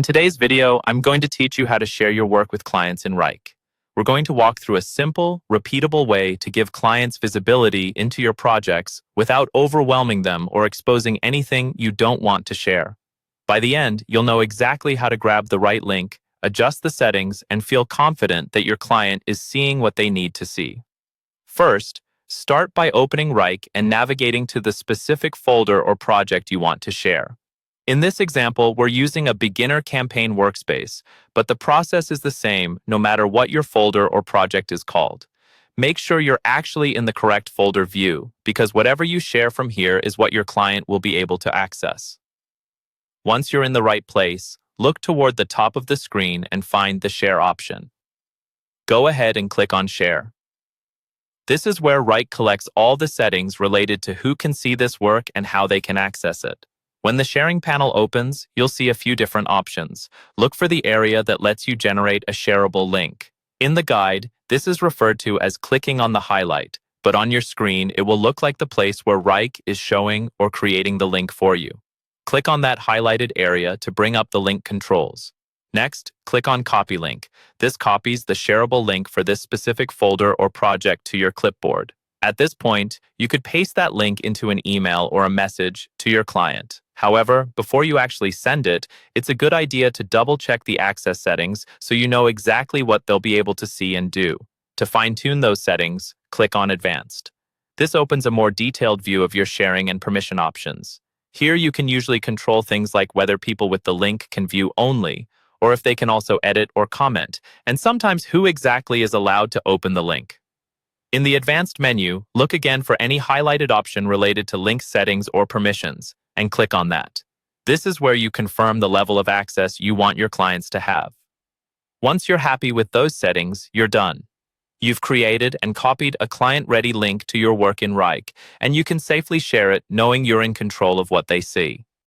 In today's video, I'm going to teach you how to share your work with clients in Wrike. We're going to walk through a simple, repeatable way to give clients visibility into your projects without overwhelming them or exposing anything you don't want to share. By the end, you'll know exactly how to grab the right link, adjust the settings, and feel confident that your client is seeing what they need to see. First, start by opening Wrike and navigating to the specific folder or project you want to share. In this example, we're using a beginner campaign workspace, but the process is the same no matter what your folder or project is called. Make sure you're actually in the correct folder view, because whatever you share from here is what your client will be able to access. Once you're in the right place, look toward the top of the screen and find the Share option. Go ahead and click on Share. This is where Wrike collects all the settings related to who can see this work and how they can access it. When the sharing panel opens, you'll see a few different options. Look for the area that lets you generate a shareable link. In the guide, this is referred to as clicking on the highlight, but on your screen, it will look like the place where Wrike is showing or creating the link for you. Click on that highlighted area to bring up the link controls. Next, click on Copy Link. This copies the shareable link for this specific folder or project to your clipboard. At this point, you could paste that link into an email or a message to your client. However, before you actually send it, it's a good idea to double-check the access settings so you know exactly what they'll be able to see and do. To fine-tune those settings, click on Advanced. This opens a more detailed view of your sharing and permission options. Here you can usually control things like whether people with the link can view only, or if they can also edit or comment, and sometimes who exactly is allowed to open the link. In the Advanced menu, look again for any highlighted option related to link settings or permissions, and click on that. This is where you confirm the level of access you want your clients to have. Once you're happy with those settings, you're done. You've created and copied a client-ready link to your work in Wrike, and you can safely share it knowing you're in control of what they see.